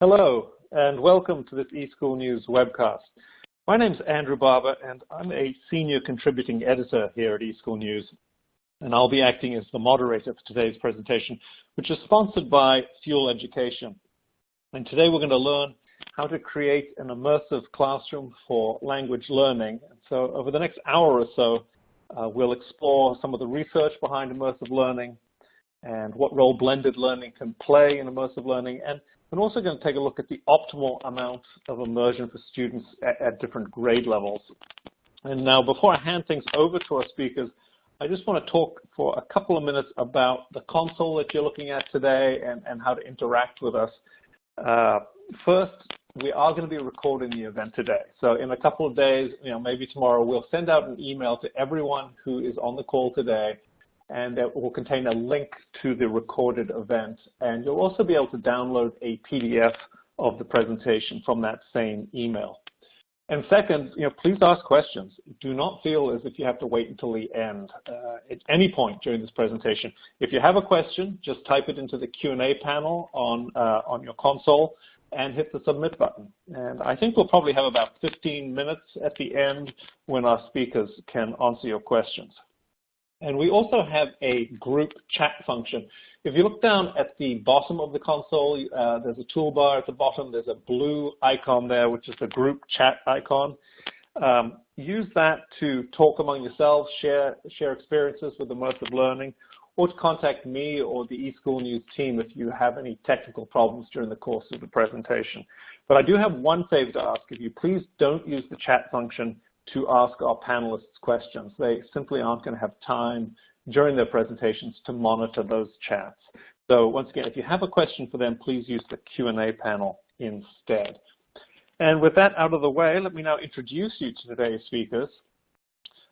Hello, and welcome to this eSchool News webcast. My name is Andrew Barber, and I'm a senior contributing editor here at eSchool News, and I'll be acting as the moderator for today's presentation, which is sponsored by Fuel Education. And today we're going to learn how to create an immersive classroom for language learning. And so over the next hour or so, we'll explore some of the research behind immersive learning and what role blended learning can play in immersive learning. And we're also going to take a look at the optimal amount of immersion for students at different grade levels. And now, before I hand things over to our speakers, I just want to talk for a couple of minutes about the console that you're looking at today and how to interact with us. First, we are going to be recording the event today. So in a couple of days, maybe tomorrow, we'll send out an email to everyone who is on the call today, and it will contain a link to the recorded event. And you'll also be able to download a PDF of the presentation from that same email. And second, please ask questions. Do not feel as if you have to wait until the end. At any point during this presentation, if you have a question, just type it into the Q&A panel on your console and hit the submit button. And I think we'll probably have about 15 minutes at the end when our speakers can answer your questions. And we also have a group chat function. If you look down at the bottom of the console, there's a toolbar at the bottom. There's a blue icon there, which is the group chat icon. Use that to talk among yourselves, share experiences with immersive learning, or to contact me or the eSchool News team if you have any technical problems during the course of the presentation. But I do have one favor to ask of you. Please don't use the chat function to ask our panelists questions. They simply aren't going to have time during their presentations to monitor those chats. So once again, if you have a question for them, please use the Q&A panel instead. And with that out of the way, let me now introduce you to today's speakers.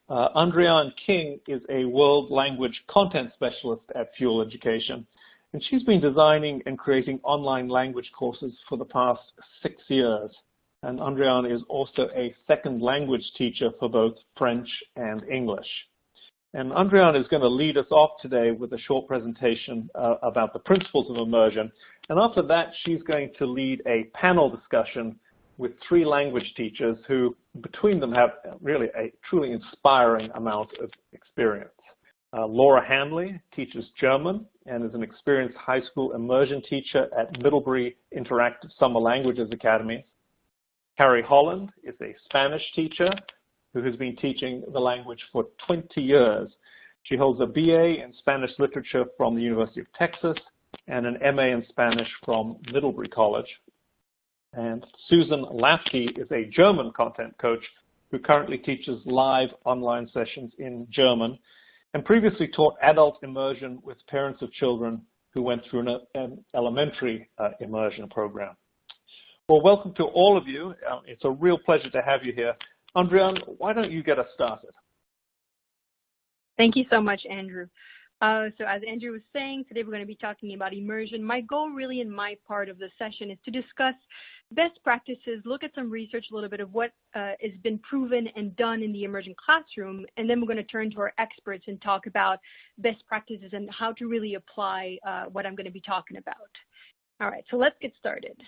Andriane King is a world language content specialist at Fuel Education, and she's been designing and creating online language courses for the past 6 years. And Andriane is also a second language teacher for both French and English. And Andriane is going to lead us off today with a short presentation about the principles of immersion. And after that, she's going to lead a panel discussion with 3 language teachers who, between them, have really a truly inspiring amount of experience. Laura Hanley teaches German and is an experienced high school immersion teacher at Middlebury Interactive Summer Languages Academy. Carrie Holland is a Spanish teacher who has been teaching the language for 20 years. She holds a BA in Spanish literature from the University of Texas and an MA in Spanish from Middlebury College. And Susan Lafke is a German content coach who currently teaches live online sessions in German and previously taught adult immersion with parents of children who went through an elementary immersion program. Well, welcome to all of you. It's a real pleasure to have you here. Andriane, why don't you get us started? Thank you so much, Andrew. So as Andrew was saying, today we're going to be talking about immersion. My goal really in my part of the session is to discuss best practices, look at some research, a little bit of what has been proven and done in the immersion classroom, and then we're going to turn to our experts and talk about best practices and how to really apply what I'm going to be talking about. All right, so let's get started.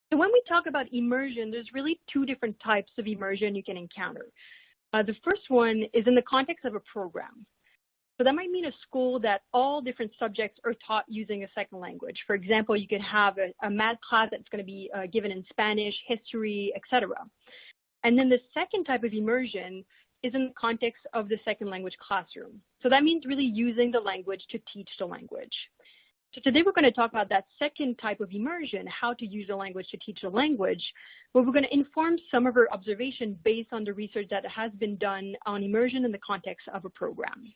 So when we talk about immersion, there's really 2 different types of immersion you can encounter. The first one is in the context of a program. So that might mean a school that all different subjects are taught using a second language. For example, you could have a math class that's going to be given in Spanish, history, etc. And then the second type of immersion is in the context of the second language classroom. So that means really using the language to teach the language. So today we're going to talk about that second type of immersion, how to use the language to teach the language, but we're going to inform some of our observation based on the research that has been done on immersion in the context of a program.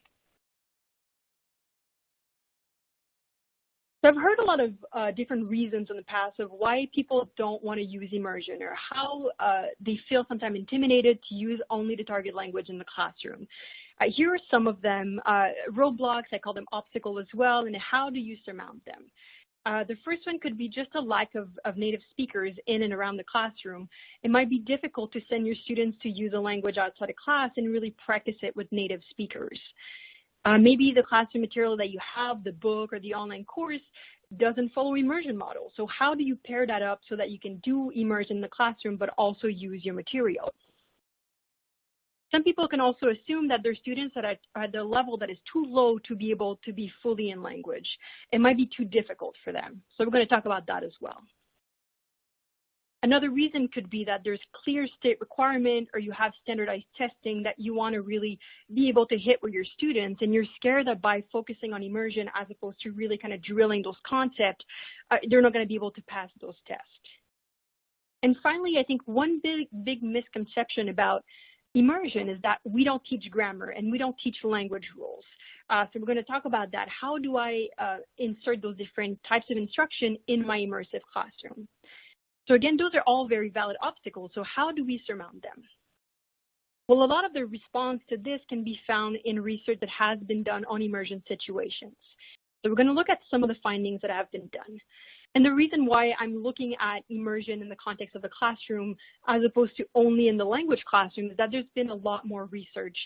So I've heard a lot of different reasons in the past of why people don't want to use immersion or how they feel sometimes intimidated to use only the target language in the classroom. Here are some of them, roadblocks, I call them obstacles as well, and how do you surmount them? The first one could be just a lack of native speakers in and around the classroom. It might be difficult to send your students to use a language outside of class and really practice it with native speakers. Maybe the classroom material that you have, the book or the online course, doesn't follow immersion model. So how do you pair that up so that you can do immersion in the classroom but also use your material? Some people can also assume that their students that are at the level that is too low to be able to be fully in language. It might be too difficult for them. So we're going to talk about that as well. Another reason could be that there's clear state requirement or you have standardized testing that you want to really be able to hit with your students, and you're scared that by focusing on immersion as opposed to really kind of drilling those concepts, they're not going to be able to pass those tests. And finally, I think one big misconception about immersion is that we don't teach grammar and we don't teach language rules. So we're going to talk about that. How do I insert those different types of instruction in my immersive classroom? So again, those are all very valid obstacles. So how do we surmount them? Well, a lot of the response to this can be found in research that has been done on immersion situations. So we're going to look at some of the findings that have been done. And the reason why I'm looking at immersion in the context of the classroom as opposed to only in the language classroom is that there's been a lot more research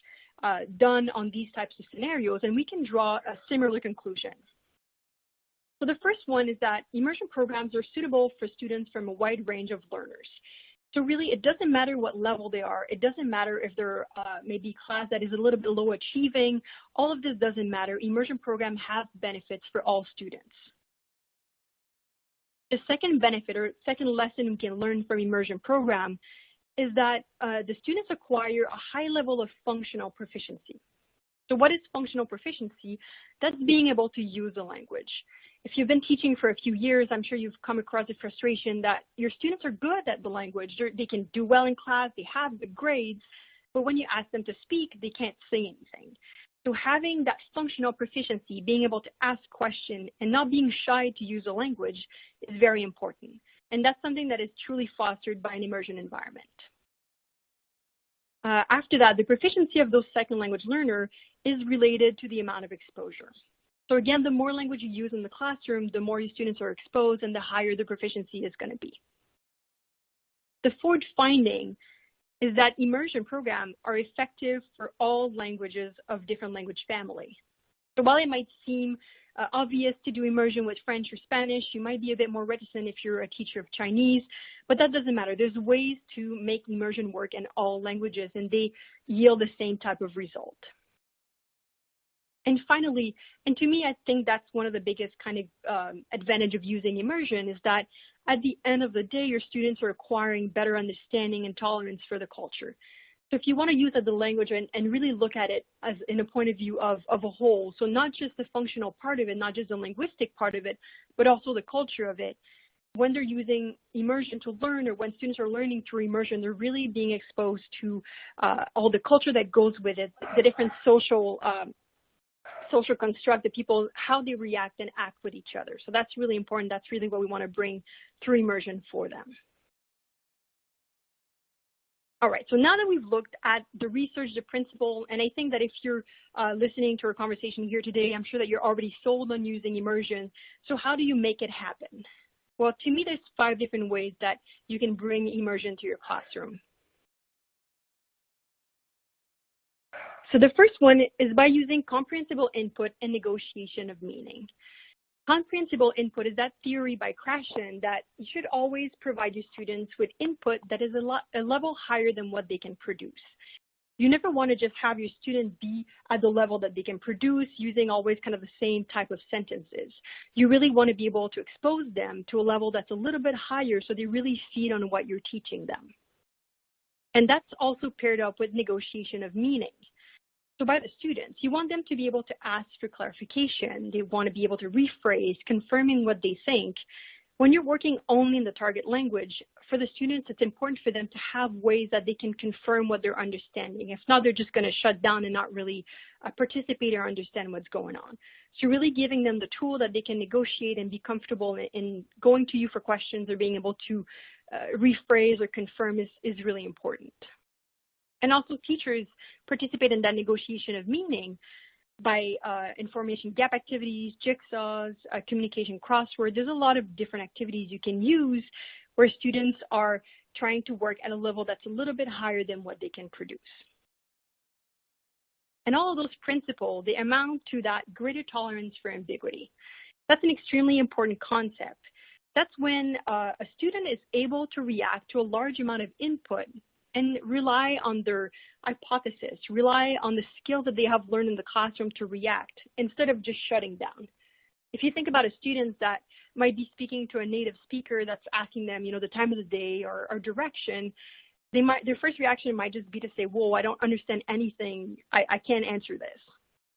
done on these types of scenarios, and we can draw a similar conclusion. So the first one is that immersion programs are suitable for students from a wide range of learners. So really, it doesn't matter what level they are. It doesn't matter if they're maybe class that is a little bit low achieving. All of this doesn't matter. Immersion program have benefits for all students. The second benefit or second lesson we can learn from immersion program is that the students acquire a high level of functional proficiency. So what is functional proficiency? That's being able to use the language. If you've been teaching for a few years, I'm sure you've come across the frustration that your students are good at the language. They can do well in class, they have good grades, but when you ask them to speak, they can't say anything. So having that functional proficiency, being able to ask questions and not being shy to use the language is very important. And that's something that is truly fostered by an immersion environment. After that, the proficiency of those second language learners is related to the amount of exposure. So again, the more language you use in the classroom, the more your students are exposed and the higher the proficiency is going to be. The fourth finding is that immersion programs are effective for all languages of different language family. So while it might seem obvious to do immersion with French or Spanish, you might be a bit more reticent if you're a teacher of Chinese, but that doesn't matter. There's ways to make immersion work in all languages, and they yield the same type of result. And finally, and to me, I think that's one of the biggest kind of advantage of using immersion is that at the end of the day, your students are acquiring better understanding and tolerance for the culture. So if you want to use the language and really look at it as in a point of view of a whole, so not just the functional part of it, not just the linguistic part of it, but also the culture of it, when they're using immersion to learn or when students are learning through immersion, they're really being exposed to all the culture that goes with it, the different social construct, the people, how they react and act with each other. So that's really important. That's really what we want to bring through immersion for them. All right, so now that we've looked at the research, the principle, and I think that if you're listening to our conversation here today, I'm sure that you're already sold on using immersion. So how do you make it happen? Well, to me, there's 5 different ways that you can bring immersion to your classroom. So the first one is by using comprehensible input and negotiation of meaning. Comprehensible input is that theory by Krashen that you should always provide your students with input that is a level higher than what they can produce. You never want to just have your student be at the level that they can produce using always kind of the same type of sentences. You really want to be able to expose them to a level that's a little bit higher so they really feed on what you're teaching them. And that's also paired up with negotiation of meaning. So by the students, you want them to be able to ask for clarification. They want to be able to rephrase, confirming what they think. When you're working only in the target language, for the students, it's important for them to have ways that they can confirm what they're understanding. If not, they're just going to shut down and not really participate or understand what's going on. So really giving them the tool that they can negotiate and be comfortable in going to you for questions or being able to rephrase or confirm is really important. And also teachers participate in that negotiation of meaning by information gap activities, jigsaws, communication crossword. There's a lot of different activities you can use where students are trying to work at a level that's a little bit higher than what they can produce. And all of those principles, they amount to that greater tolerance for ambiguity. That's an extremely important concept. That's when a student is able to react to a large amount of input and rely on their hypothesis, rely on the skills that they have learned in the classroom to react instead of just shutting down. If you think about a student that might be speaking to a native speaker that's asking them, the time of the day or direction, their first reaction might just be to say, whoa, I don't understand anything. I can't answer this.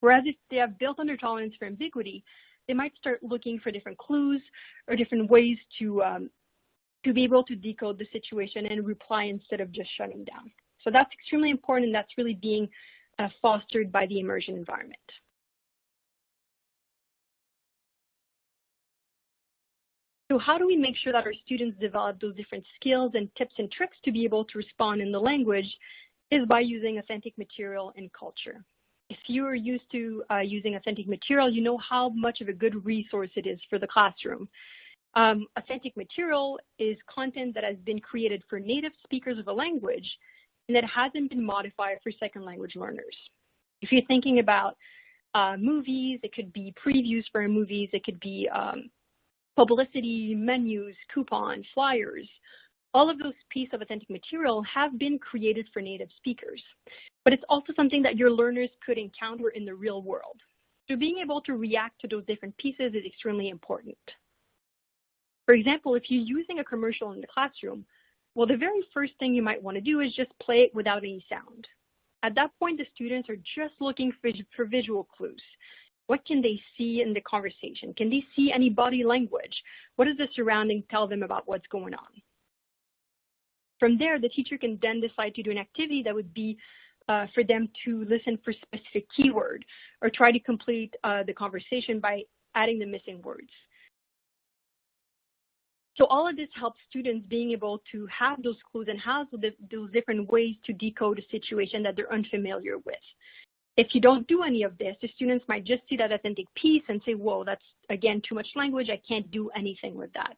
Whereas if they have built on their tolerance for ambiguity, they might start looking for different clues or different ways to be able to decode the situation and reply instead of just shutting down. So that's extremely important, and that's really being fostered by the immersion environment. So how do we make sure that our students develop those different skills and tips and tricks to be able to respond in the language is by using authentic material and culture. If you are used to using authentic material, you know how much of a good resource it is for the classroom. Authentic material is content that has been created for native speakers of a language and that hasn't been modified for second language learners. If you're thinking about movies, it could be previews for movies, it could be publicity, menus, coupons, flyers. All of those pieces of authentic material have been created for native speakers, but it's also something that your learners could encounter in the real world. So being able to react to those different pieces is extremely important. For example, if you're using a commercial in the classroom, well, the very first thing you might want to do is just play it without any sound. At that point, the students are just looking for visual clues. What can they see in the conversation? Can they see any body language? What does the surrounding tell them about what's going on? From there, the teacher can then decide to do an activity that would be for them to listen for specific keyword or try to complete the conversation by adding the missing words. So all of this helps students being able to have those clues and have those different ways to decode a situation that they're unfamiliar with. If you don't do any of this, the students might just see that authentic piece and say, whoa, that's, again, too much language. I can't do anything with that.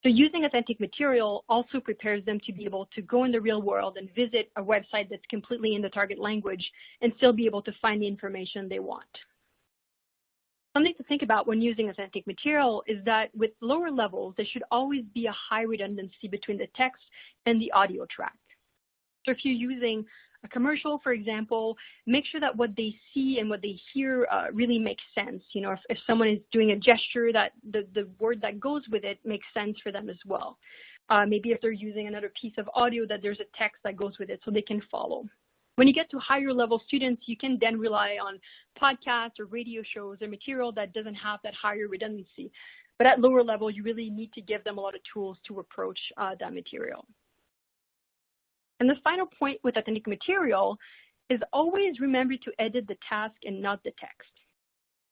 So using authentic material also prepares them to be able to go in the real world and visit a website that's completely in the target language and still be able to find the information they want. Something to think about when using authentic material is that with lower levels, there should always be a high redundancy between the text and the audio track. So if you're using a commercial, for example, make sure that what they see and what they hear really makes sense. If someone is doing a gesture, that the word that goes with it makes sense for them as well. Maybe if they're using another piece of audio, that there's a text that goes with it so they can follow. When you get to higher level students, you can then rely on podcasts or radio shows or material that doesn't have that higher redundancy. But at lower level, you really need to give them a lot of tools to approach that material. And the final point with authentic material is always remember to edit the task and not the text.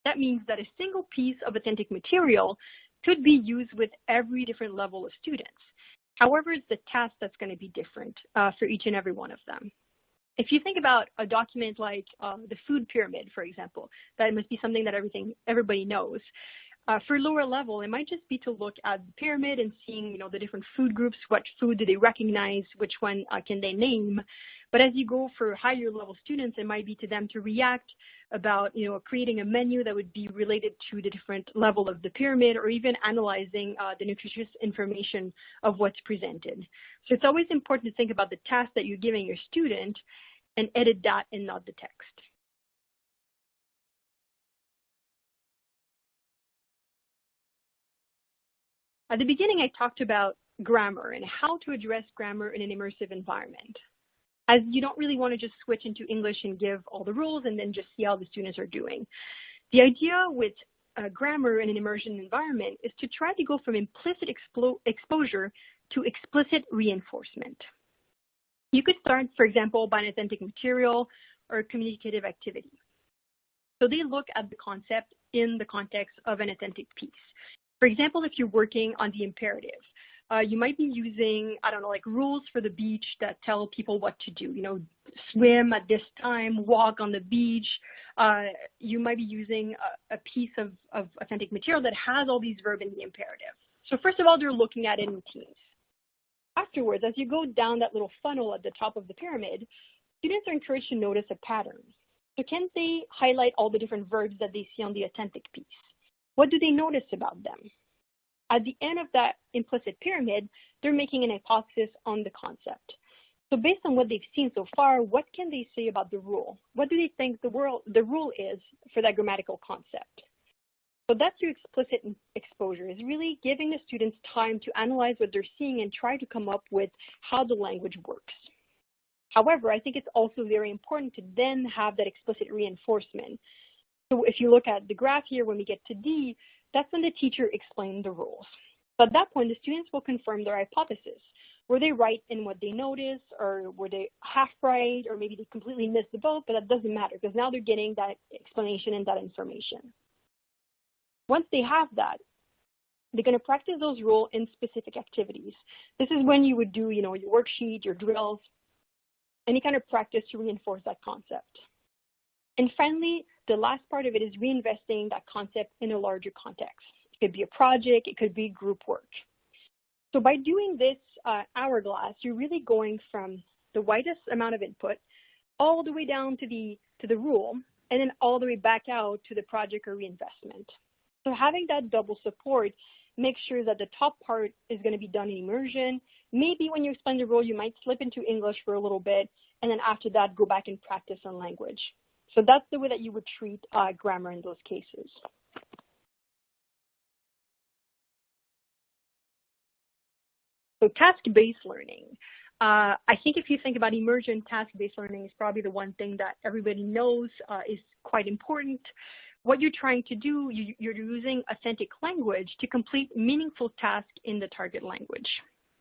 That means that a single piece of authentic material could be used with every different level of students. However, it's the task that's going to be different for each and every one of them. If you think about a document like the food pyramid, for example, that must be something that everybody knows. For lower level, it might just be to look at the pyramid and seeing, the different food groups, what food do they recognize, which one can they name. But as you go for higher level students, it might be to them to react about, creating a menu that would be related to the different level of the pyramid, or even analyzing the nutritious information of what's presented. So it's always important to think about the task that you're giving your student and edit that and not the text. At the beginning, I talked about grammar and how to address grammar in an immersive environment, as you don't really want to just switch into English and give all the rules and then just see how the students are doing. The idea with grammar in an immersion environment is to try to go from implicit exposure to explicit reinforcement. You could start, for example, by an authentic material or a communicative activity. So they look at the concept in the context of an authentic piece. For example, if you're working on the imperative, you might be using, like rules for the beach that tell people what to do, swim at this time, walk on the beach. You might be using a piece of authentic material that has all these verbs in the imperative. So first of all, they're looking at it in teams. Afterwards, as you go down that little funnel at the top of the pyramid, students are encouraged to notice a pattern. So can they highlight all the different verbs that they see on the authentic piece? What do they notice about them? At the end of that implicit pyramid, they're making an hypothesis on the concept. So based on what they've seen so far, what can they say about the rule? What do they think the rule is for that grammatical concept? So that's your explicit exposure, is really giving the students time to analyze what they're seeing and try to come up with how the language works. However, I think it's also very important to then have that explicit reinforcement. So if you look at the graph here, when we get to D, that's when the teacher explained the rules. So at that point, the students will confirm their hypothesis. Were they right in what they noticed, or were they half right, or maybe they completely missed the boat, but that doesn't matter because now they're getting that explanation and that information. Once they have that, they're going to practice those rules in specific activities. This is when you would do, your worksheet, your drills, any kind of practice to reinforce that concept. And finally, the last part of it is reinvesting that concept in a larger context. It could be a project, it could be group work. So by doing this hourglass, you're really going from the widest amount of input all the way down to the rule, and then all the way back out to the project or reinvestment. So having that double support makes sure that the top part is going to be done in immersion. Maybe when you explain the rule, you might slip into English for a little bit, and then after that, go back and practice on language. So that's the way that you would treat grammar in those cases. So task-based learning. I think if you think about immersion, task-based learning is probably the one thing that everybody knows is quite important. What you're trying to do, you're using authentic language to complete meaningful tasks in the target language.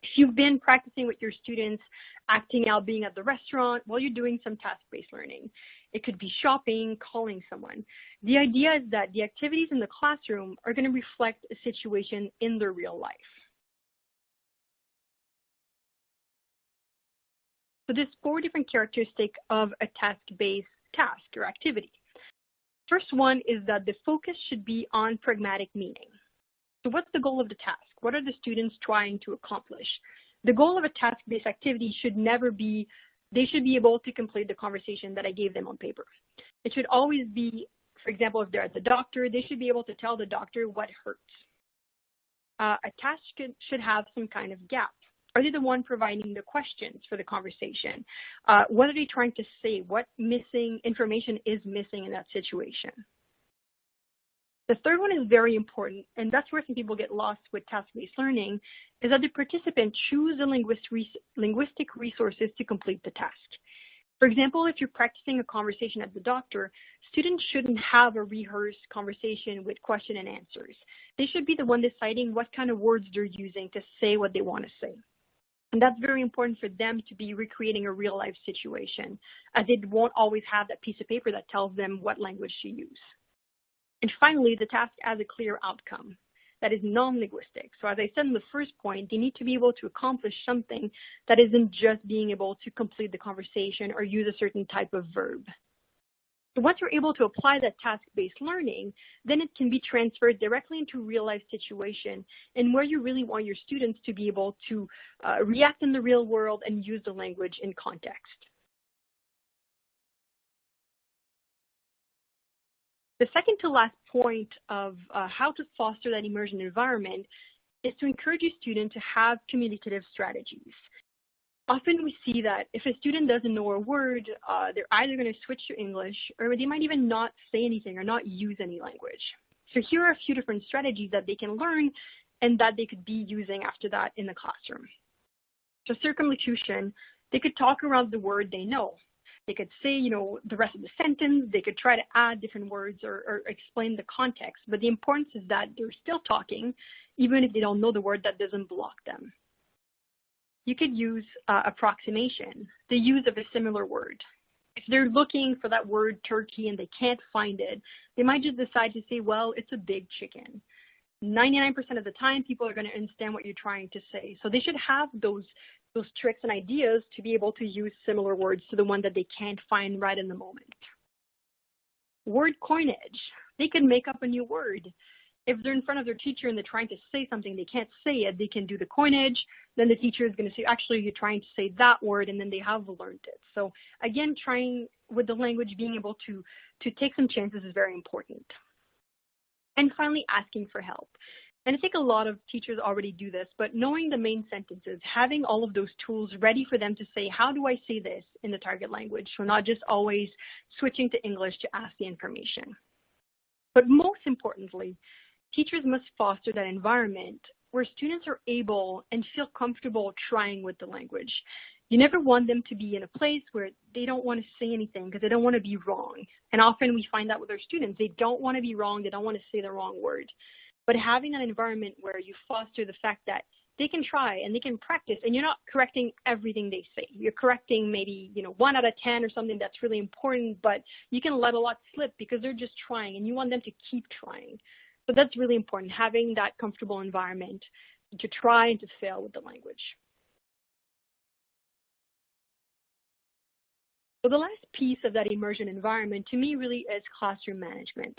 If you've been practicing with your students, acting out, being at the restaurant, well, you're doing some task-based learning. It could be shopping, calling someone. The idea is that the activities in the classroom are going to reflect a situation in their real life. So there's 4 different characteristics of a task-based task or activity. First one is that the focus should be on pragmatic meaning. So what's the goal of the task? What are the students trying to accomplish? The goal of a task-based activity should never be, they should be able to complete the conversation that I gave them on paper. It should always be, for example, if they're at the doctor, they should be able to tell the doctor what hurts. A task should have some kind of gap. Are they the one providing the questions for the conversation? What are they trying to say? What missing information is missing in that situation? The third one is very important, and that's where some people get lost with task-based learning, is that the participant choose the linguistic resources to complete the task. For example, if you're practicing a conversation at the doctor, students shouldn't have a rehearsed conversation with question and answers. They should be the one deciding what kind of words they're using to say what they want to say. And that's very important for them to be recreating a real life situation, as they won't always have that piece of paper that tells them what language to use. And finally, the task has a clear outcome that is non-linguistic. So as I said in the first point, they need to be able to accomplish something that isn't just being able to complete the conversation or use a certain type of verb. So once you're able to apply that task-based learning, then it can be transferred directly into real-life situation and where you really want your students to be able to react in the real world and use the language in context. The second to last point of how to foster that immersion environment is to encourage your student to have communicative strategies. Often we see that if a student doesn't know a word, they're either going to switch to English or they might even not say anything or not use any language. So here are a few different strategies that they can learn and that they could be using after that in the classroom. So circumlocution, they could talk around the word they know. They could say, the rest of the sentence. They could try to add different words or explain the context. But the importance is that they're still talking, even if they don't know the word, that doesn't block them. You could use approximation, the use of a similar word. If they're looking for that word turkey and they can't find it, they might just decide to say, well, it's a big chicken. 99% of the time, people are going to understand what you're trying to say. So they should have those tricks and ideas to be able to use similar words to the one that they can't find right in the moment. Word coinage. They can make up a new word. If they're in front of their teacher and they're trying to say something, they can't say it, they can do the coinage. Then the teacher is going to say, actually, you're trying to say that word, and then they have learned it. So again, trying with the language, being able to take some chances is very important. And finally, asking for help. And I think a lot of teachers already do this, but knowing the main sentences, having all of those tools ready for them to say, how do I say this in the target language? So not just always switching to English to ask the information. But most importantly, teachers must foster that environment where students are able and feel comfortable trying with the language. You never want them to be in a place where they don't want to say anything because they don't want to be wrong. And often we find that with our students. They don't want to be wrong. They don't want to say the wrong word. But having an environment where you foster the fact that they can try and they can practice, and you're not correcting everything they say. You're correcting maybe 1 out of 10 or something that's really important, but you can let a lot slip because they're just trying and you want them to keep trying. So that's really important, having that comfortable environment to try and to fail with the language. So the last piece of that immersion environment to me really is classroom management.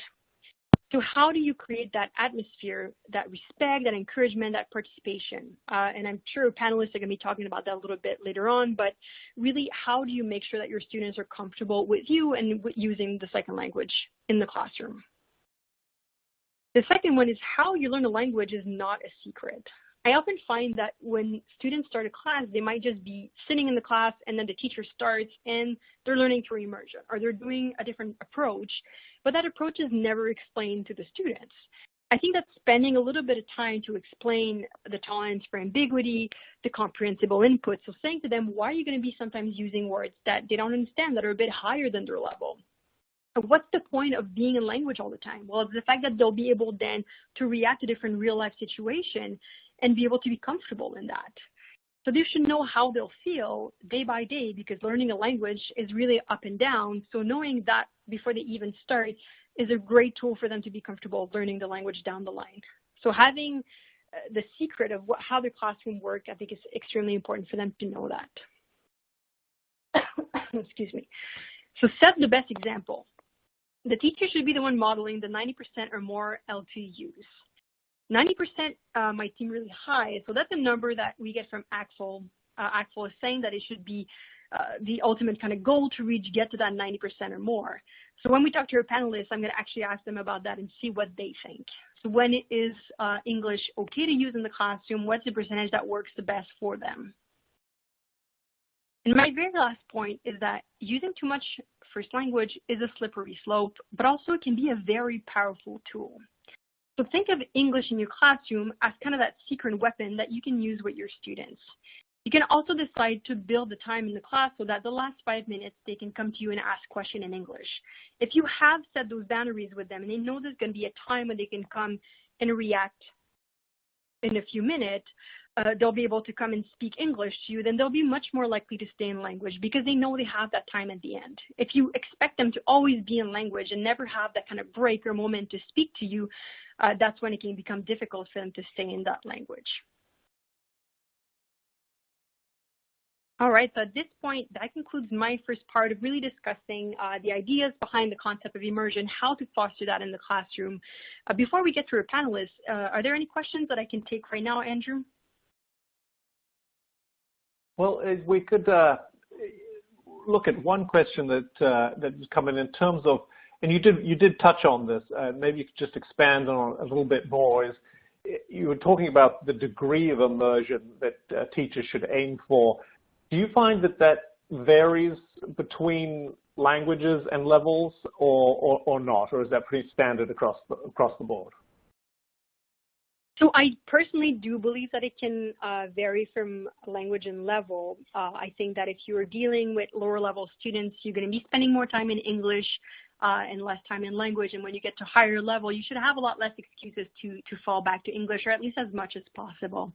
So how do you create that atmosphere, that respect, that encouragement, that participation? And I'm sure panelists are going to be talking about that a little bit later on, but really, how do you make sure that your students are comfortable with you and with using the second language in the classroom? The second one is how you learn a language is not a secret. I often find that when students start a class, they might just be sitting in the class and then the teacher starts and they're learning through immersion or they're doing a different approach, but that approach is never explained to the students. I think that spending a little bit of time to explain the tolerance for ambiguity, the comprehensible input, so saying to them, why are you going to be sometimes using words that they don't understand, that are a bit higher than their level? What's the point of being in language all the time? Well, it's the fact that they'll be able then to react to different real-life situations and be able to be comfortable in that. So they should know how they'll feel day by day, because learning a language is really up and down. So knowing that before they even start is a great tool for them to be comfortable learning the language down the line. So having the secret of how the classroom works, I think is extremely important for them to know that. Excuse me. So set the best example. The teacher should be the one modeling the 90% or more L2Us. 90% might seem really high, so that's a number that we get from Axel. Axel is saying that it should be the ultimate kind of goal to get to that 90% or more. So when we talk to our panelists, I'm going to actually ask them about that and see what they think. So when it is English okay to use in the classroom, what's the percentage that works the best for them? And my very last point is that using too much first language is a slippery slope, but also it can be a very powerful tool. So think of English in your classroom as kind of that secret weapon that you can use with your students. You can also decide to build the time in the class so that the last 5 minutes they can come to you and ask questions in English. If you have set those boundaries with them and they know there's going to be a time when they can come and react in a few minutes, they'll be able to come and speak English to you, then they'll be much more likely to stay in language because they know they have that time at the end. If you expect them to always be in language and never have that kind of break or moment to speak to you, that's when it can become difficult for them to stay in that language. All right, so at this point, that concludes my first part of really discussing the ideas behind the concept of immersion, how to foster that in the classroom. Before we get to our panelists, are there any questions that I can take right now, Andrew? Well, we could look at one question that's coming in terms of, and you did touch on this. Maybe you could just expand on it a little bit more. Is you were talking about the degree of immersion that teachers should aim for. Do you find that varies between languages and levels, or not, or is that pretty standard across the board? So I personally do believe that it can vary from language and level. I think that if you're dealing with lower level students, you're going to be spending more time in English and less time in language. And when you get to higher level, you should have a lot less excuses to fall back to English, or at least as much as possible.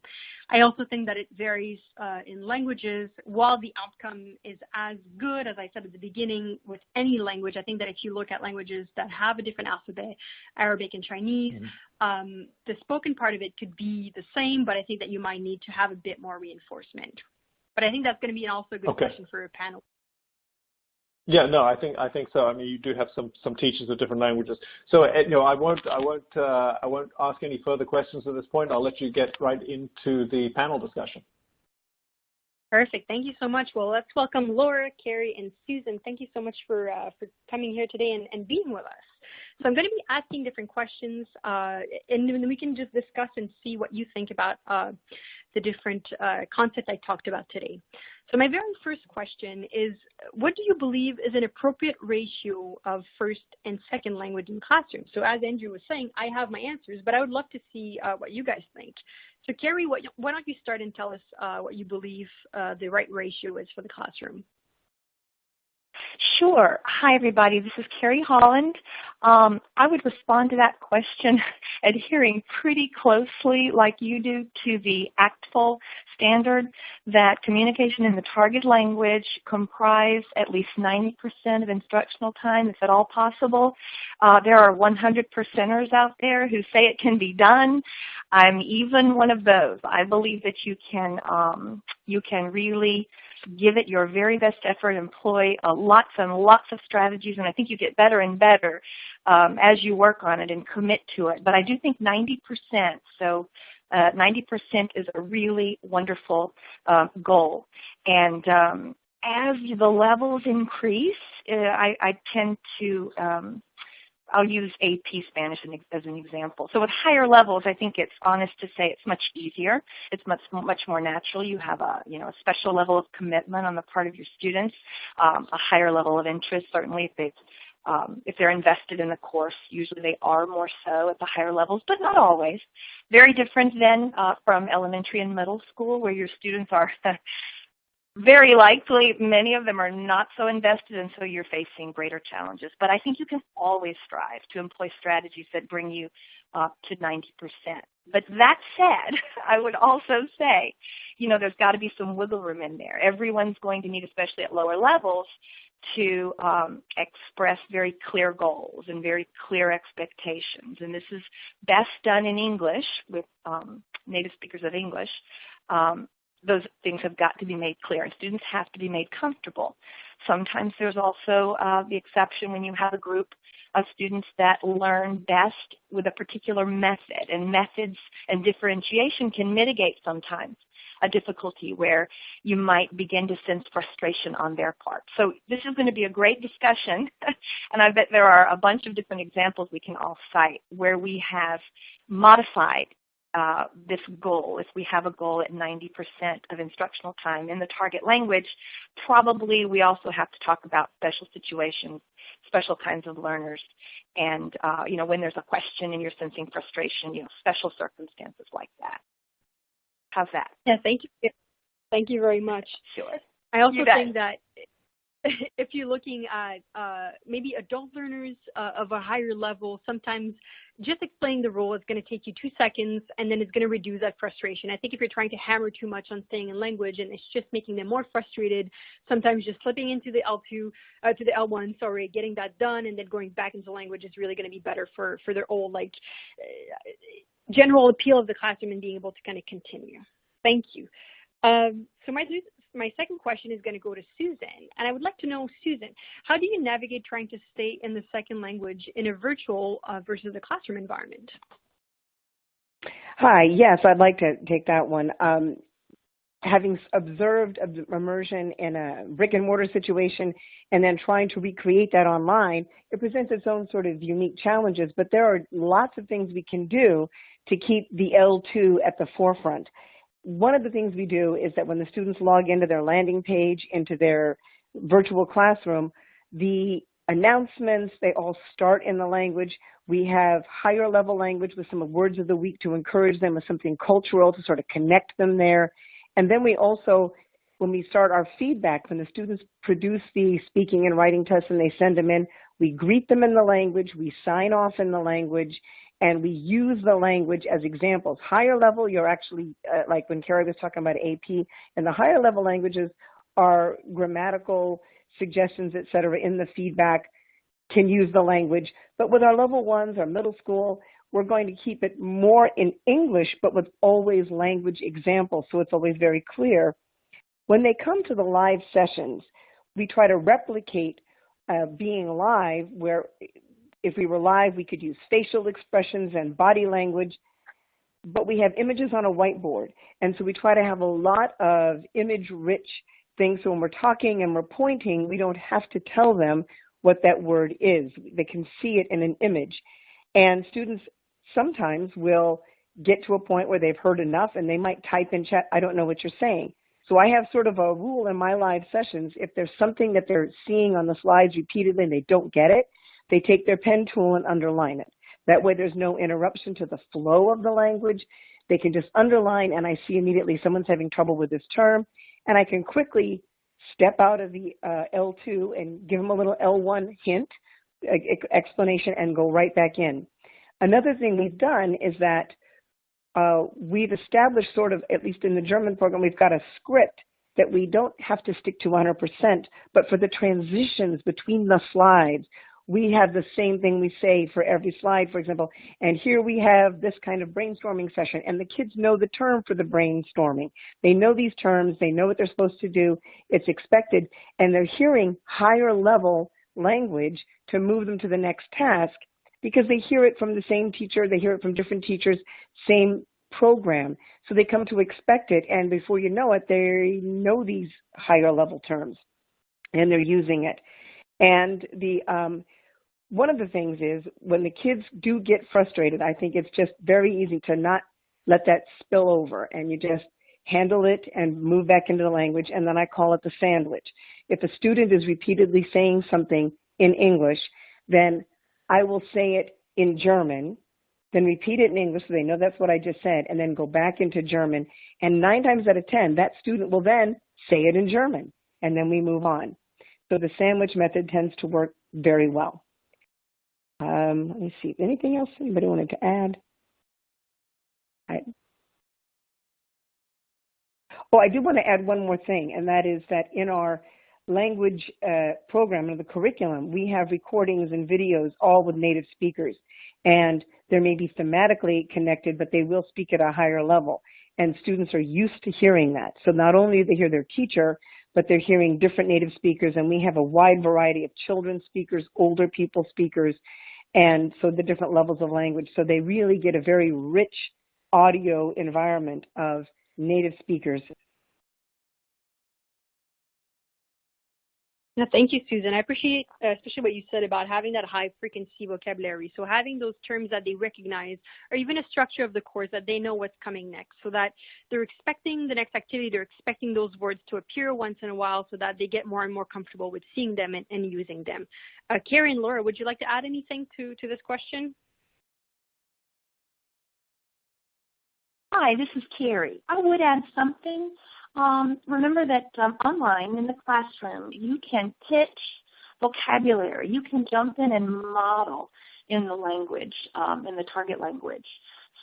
I also think that it varies in languages. While the outcome is as good, as I said at the beginning, with any language, I think that if you look at languages that have a different alphabet, Arabic and Chinese, the spoken part of it could be the same, but I think that you might need to have a bit more reinforcement. But I think that's going to be also a good question for a panel. Yeah, no, I think so. I mean, you do have some teachers of different languages. So, I won't ask any further questions at this point. I'll let you get right into the panel discussion. Perfect. Thank you so much. Well, let's welcome Laura, Carrie, and Susan. Thank you so much for coming here today and being with us. So I'm going to be asking different questions, and then we can just discuss and see what you think about the different concepts I talked about today. So my very first question is, what do you believe is an appropriate ratio of first and second language in classrooms? So as Andrew was saying, I have my answers, but I would love to see what you guys think. So Carrie, why don't you start and tell us what you believe the right ratio is for the classroom? Sure. Hi, everybody. This is Carrie Holland. I would respond to that question adhering pretty closely, like you do, to the ACTFL standard that communication in the target language comprise at least 90% of instructional time, if at all possible. There are 100%ers out there who say it can be done. I'm even one of those. I believe that you can really give it your very best effort, employ lots and lots of strategies, and I think you get better and better as you work on it and commit to it. But I do think 90%, so 90% is a really wonderful goal. And as the levels increase, I tend to I'll use AP Spanish as an example. So at higher levels, I think it's honest to say it's much easier. It's much more natural. You have a special level of commitment on the part of your students, a higher level of interest. Certainly, if they're invested in the course, usually they are more so at the higher levels, but not always. Very different then from elementary and middle school, where your students are very likely, many of them are not so invested, and so you're facing greater challenges. But I think you can always strive to employ strategies that bring you up to 90%. But that said, I would also say, there's got to be some wiggle room in there. Everyone's going to need, especially at lower levels, to express very clear goals and very clear expectations. And this is best done in English with native speakers of English. Those things have got to be made clear, and students have to be made comfortable. Sometimes there's also the exception when you have a group of students that learn best with a particular method, and methods and differentiation can mitigate sometimes a difficulty where you might begin to sense frustration on their part. So this is going to be a great discussion, and I bet there are a bunch of different examples we can all cite where we have modified this goal. If we have a goal at 90% of instructional time in the target language, probably we also have to talk about special situations, special kinds of learners, and when there's a question and you're sensing frustration, special circumstances like that. How's that? Yeah, thank you. Thank you very much. Sure. I also think that if you're looking at maybe adult learners of a higher level, sometimes just explaining the rule is going to take you 2 seconds, and then it's going to reduce that frustration. I think if you're trying to hammer too much on saying in language and it's just making them more frustrated, sometimes just slipping into the L2 to the L1, getting that done and then going back into language is really going to be better for their whole general appeal of the classroom and being able to kind of continue. Thank you. So my second question is going to go to Susan, and I would like to know, Susan, how do you navigate trying to stay in the second language in a virtual versus a classroom environment? Hi, yes, I'd like to take that one. Having observed immersion in a brick and mortar situation and then trying to recreate that online, it presents its own sort of unique challenges, but there are lots of things we can do to keep the L2 at the forefront. One of the things we do is that when the students log into their landing page, into their virtual classroom, the announcements, they all start in the language. We have higher level language with some words of the week to encourage them with something cultural to sort of connect them there. And then we also, when we start our feedback, when the students produce the speaking and writing tests and they send them in, we greet them in the language, we sign off in the language, and we use the language as examples. Higher level, you're actually, like when Carrie was talking about AP, and the higher level languages are grammatical suggestions, et cetera, in the feedback, can use the language. But with our level ones, our middle school, we're going to keep it more in English, but with always language examples, so it's always very clear. When they come to the live sessions, we try to replicate being live, where if we were live, we could use facial expressions and body language, but we have images on a whiteboard. And so we try to have a lot of image-rich things. So when we're talking and we're pointing, we don't have to tell them. what that word is. They can see it in an image. And students sometimes will get to a point where they've heard enough and they might type in chat, I don't know what you're saying. So I have sort of a rule in my live sessions. If there's something that they're seeing on the slides repeatedly and they don't get it, they take their pen tool and underline it. That way there's no interruption to the flow of the language. They can just underline, and I see immediately someone's having trouble with this term, and I can quickly step out of the L2 and give them a little L1 hint, explanation, and go right back in. Another thing we've done is that we've established sort of, at least in the German program, we've got a script that we don't have to stick to 100%, but for the transitions between the slides, we have the same thing we say for every slide, for example, and here we have this kind of brainstorming session, and the kids know the term for the brainstorming. They know these terms, they know what they're supposed to do, it's expected, and they're hearing higher level language to move them to the next task because they hear it from the same teacher, they hear it from different teachers, same program. So they come to expect it, and before you know it, they know these higher level terms, and they're using it. And the one of the things is when the kids do get frustrated, I think it's just very easy to not let that spill over, and you just handle it and move back into the language, and then I call it the sandwich. If a student is repeatedly saying something in English, then I will say it in German, then repeat it in English so they know that's what I just said, and then go back into German. And 9 times out of 10, that student will then say it in German, and then we move on. So the sandwich method tends to work very well. Let me see. Anything else anybody wanted to add? I do want to add one more thing, and that is that in our language program, in the curriculum, we have recordings and videos all with native speakers. And they may be thematically connected, but they will speak at a higher level. And students are used to hearing that. So not only do they hear their teacher, but they're hearing different native speakers, and we have a wide variety of children speakers, older people speakers, and so the different levels of language. So they really get a very rich audio environment of native speakers. No, thank you, Susan. I appreciate especially what you said about having that high frequency vocabulary. So having those terms that they recognize, or even a structure of the course that they know what's coming next, so that they're expecting the next activity, they're expecting those words to appear once in a while so that they get more and more comfortable with seeing them and using them. Carrie and Laura, would you like to add anything to this question? Hi, this is Carrie. I would add something. Remember that online in the classroom, you can pitch vocabulary. You can jump in and model in the language, in the target language.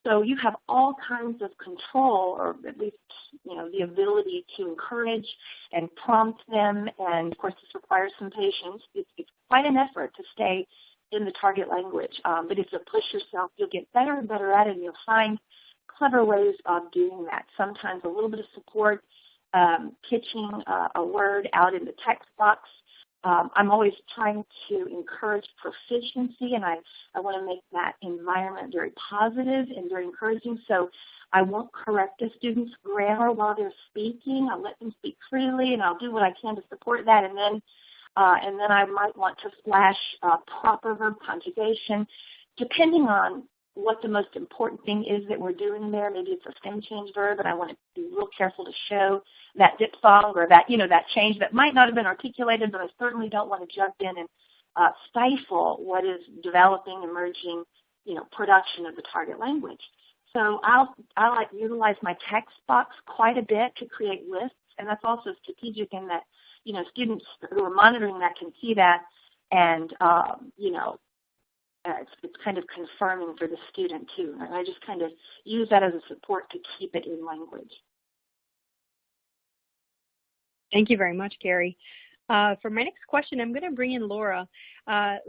So you have all kinds of control, or at least, the ability to encourage and prompt them. And of course, this requires some patience. It's quite an effort to stay in the target language. But if you push yourself, you'll get better and better at it, and you'll find clever ways of doing that. Sometimes a little bit of support, pitching a word out in the text box. I'm always trying to encourage proficiency, and I want to make that environment very positive and very encouraging. So I won't correct a student's grammar while they're speaking. I'll let them speak freely, and I'll do what I can to support that. And then I might want to flash proper verb conjugation, depending on what the most important thing is that we're doing there. Maybe it's a stem change verb, and I want to be real careful to show that diphthong or that, that change that might not have been articulated, but I certainly don't want to jump in and stifle what is developing, emerging, production of the target language. So I like utilize my text box quite a bit to create lists, and that's also strategic in that, students who are monitoring that can see that, and, it's kind of confirming for the student too. And I just kind of use that as a support to keep it in language. Thank you very much, Carrie. For my next question, I'm going to bring in Laura.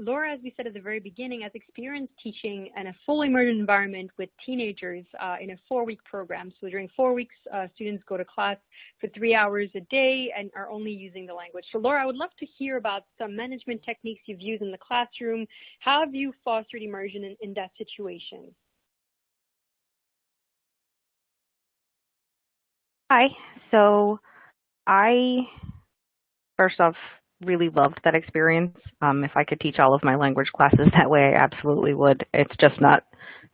Laura, as we said at the very beginning, has experience teaching in a full immersion environment with teenagers in a 4-week program. So during 4 weeks, students go to class for 3 hours a day and are only using the language. So Laura, I would love to hear about some management techniques you've used in the classroom. How have you fostered immersion in that situation? Hi. So I, first off, really loved that experience. If I could teach all of my language classes that way, I absolutely would. It's just not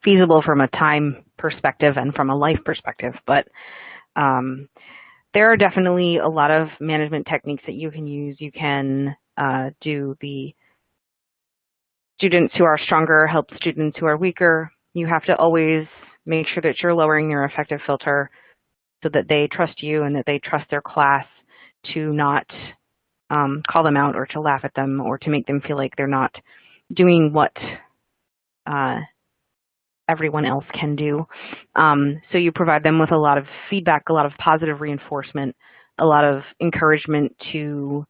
feasible from a time perspective and from a life perspective. But there are definitely a lot of management techniques that you can use. You can do the students who are stronger help students who are weaker. You have to always make sure that you're lowering your effective filter so that they trust you and that they trust their class to not call them out or to laugh at them or to make them feel like they're not doing what everyone else can do. So you provide them with a lot of feedback, a lot of positive reinforcement, a lot of encouragement to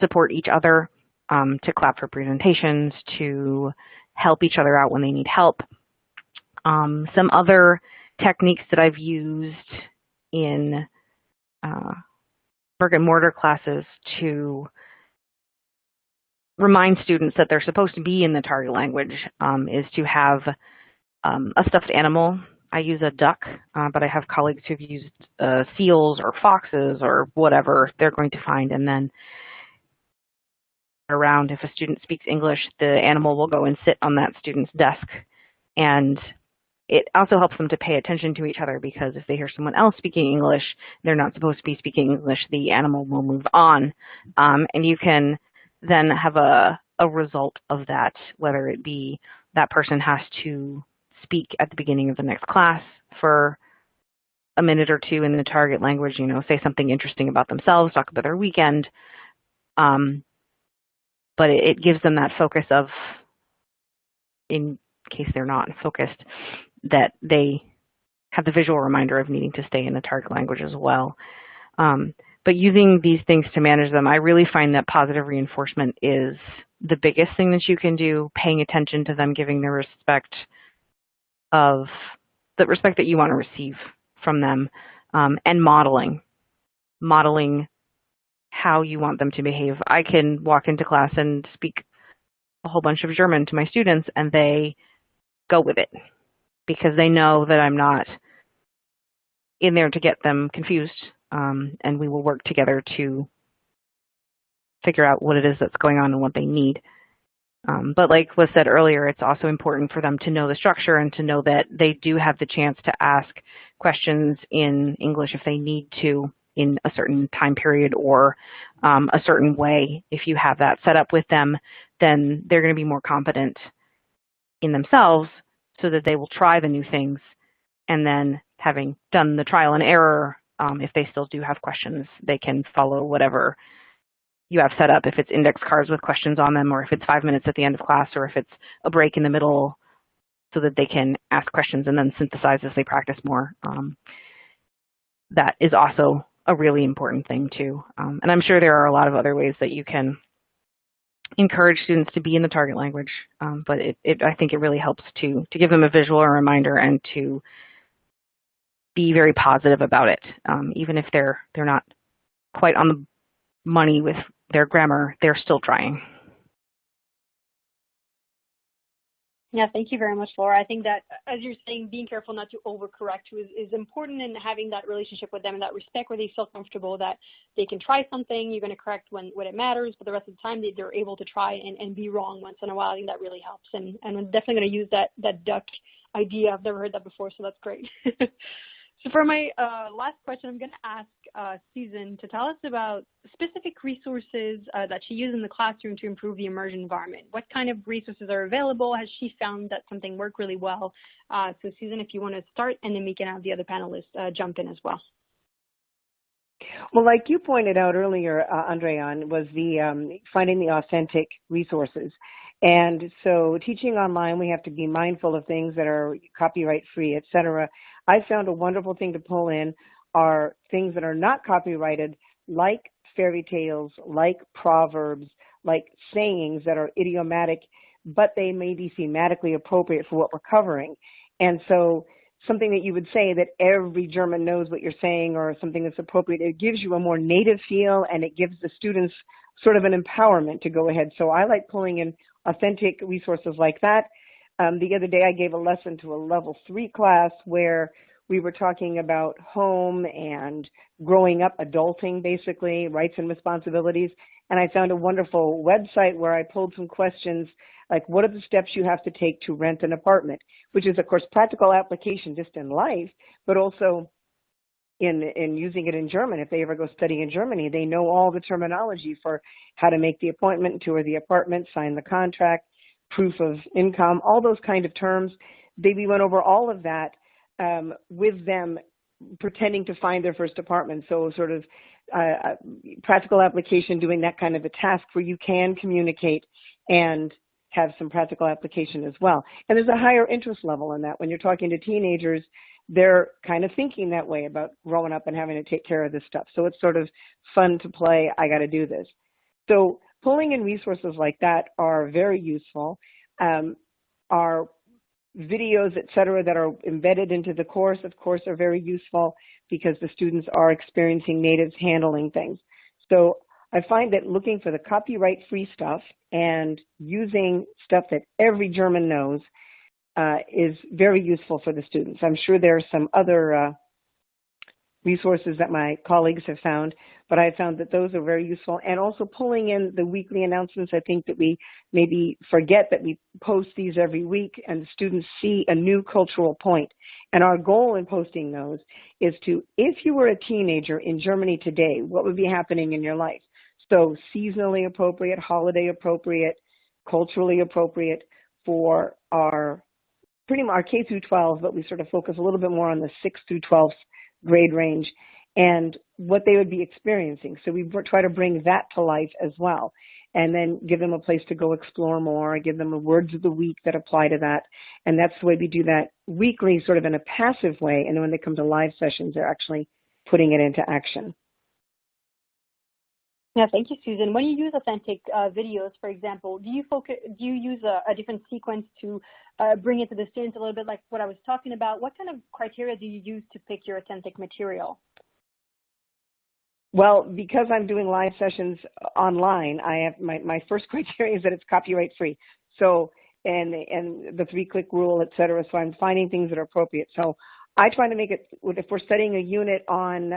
support each other, to clap for presentations, to help each other out when they need help. Some other techniques that I've used in brick and mortar classes to remind students that they're supposed to be in the target language is to have a stuffed animal. I use a duck, but I have colleagues who've used seals or foxes or whatever they're going to find, and then around, if a student speaks English, the animal will go and sit on that student's desk. And it also helps them to pay attention to each other, because if they hear someone else speaking English, they're not supposed to be speaking English, the animal will move on. And you can then have a result of that, whether it be that person has to speak at the beginning of the next class for a minute or two in the target language, you know, say something interesting about themselves, talk about their weekend. But it gives them that focus of, in case they're not focused, that they have the visual reminder of needing to stay in the target language as well. But using these things to manage them, I really find that positive reinforcement is the biggest thing that you can do, paying attention to them, giving the respect that you want to receive from them, and modeling how you want them to behave. I can walk into class and speak a whole bunch of German to my students, and they go with it because they know that I'm not in there to get them confused, and we will work together to figure out what it is that's going on and what they need. But like was said earlier, it's also important for them to know the structure and to know that they do have the chance to ask questions in English if they need to in a certain time period or a certain way. If you have that set up with them, then they're going to be more confident in themselves so that they will try the new things. And then having done the trial and error, if they still do have questions, they can follow whatever you have set up, if it's index cards with questions on them, or if it's 5 minutes at the end of class, or if it's a break in the middle, so that they can ask questions and then synthesize as they practice more. That is also a really important thing too. And I'm sure there are a lot of other ways that you can encourage students to be in the target language, but I think it really helps to give them a visual or reminder and to be very positive about it. Even if they're not quite on the money with their grammar, they're still trying. Yeah, thank you very much, Laura. I think that, as you're saying, being careful not to overcorrect is important, in having that relationship with them and that respect where they feel comfortable that they can try something, you're going to correct when it matters, but the rest of the time they're able to try and be wrong once in a while. I think that really helps. And I'm definitely going to use that duck idea. I've never heard that before, so that's great. So for my last question, I'm going to ask Susan to tell us about specific resources that she uses in the classroom to improve the immersion environment. What kind of resources are available? Has she found that something worked really well? So Susan, if you want to start, and then we can have the other panelists jump in as well. Well, like you pointed out earlier, Andrean, was the finding the authentic resources. And so teaching online, we have to be mindful of things that are copyright free, et cetera. I found a wonderful thing to pull in are things that are not copyrighted, like fairy tales, like proverbs, like sayings that are idiomatic, but they may be thematically appropriate for what we're covering. And so something that you would say that every German knows what you're saying, or something that's appropriate, it gives you a more native feel, and it gives the students sort of an empowerment to go ahead. So I like pulling in authentic resources like that. The other day I gave a lesson to a level 3 class where we were talking about home and growing up, adulting basically, rights and responsibilities. and I found a wonderful website where I pulled some questions like, what are the steps you have to take to rent an apartment, which is, of course, practical application just in life, but also in using it in German. If they ever go study in Germany, they know all the terminology for how to make the appointment, tour the apartment, sign the contract, proof of income, all those kind of terms. We went over all of that with them pretending to find their first apartment. So sort of practical application, doing that kind of a task where you can communicate and have some practical application as well. And there's a higher interest level in that. When you're talking to teenagers, they're kind of thinking that way about growing up and having to take care of this stuff. So it's sort of fun to play, I got to do this. So pulling in resources like that are very useful. Our videos, et cetera, that are embedded into the course, of course, are very useful because the students are experiencing natives handling things. So I find that looking for the copyright-free stuff and using stuff that every German knows is very useful for the students. I'm sure there are some other resources that my colleagues have found, but I found that those are very useful. And also pulling in the weekly announcements. I think that we maybe forget that we post these every week and the students see a new cultural point. And our goal in posting those is to, if you were a teenager in Germany today, what would be happening in your life? So seasonally appropriate, holiday appropriate, culturally appropriate for our pretty much our K through 12, but we sort of focus a little bit more on the 6th through 12th grade range and what they would be experiencing. So we try to bring that to life as well, and then give them a place to go explore more, give them the words of the week that apply to that. And that's the way we do that weekly, sort of in a passive way. And then when they come to live sessions, they're actually putting it into action. Yeah, thank you, Susan. When you use authentic videos, for example, do you use a different sequence to bring it to the students a little bit like what I was talking about? What kind of criteria do you use to pick your authentic material? Well, because I'm doing live sessions online, I have my first criteria is that it's copyright free. So, and the 3-click rule, et cetera. So I'm finding things that are appropriate. So I try to make it, if we're studying a unit on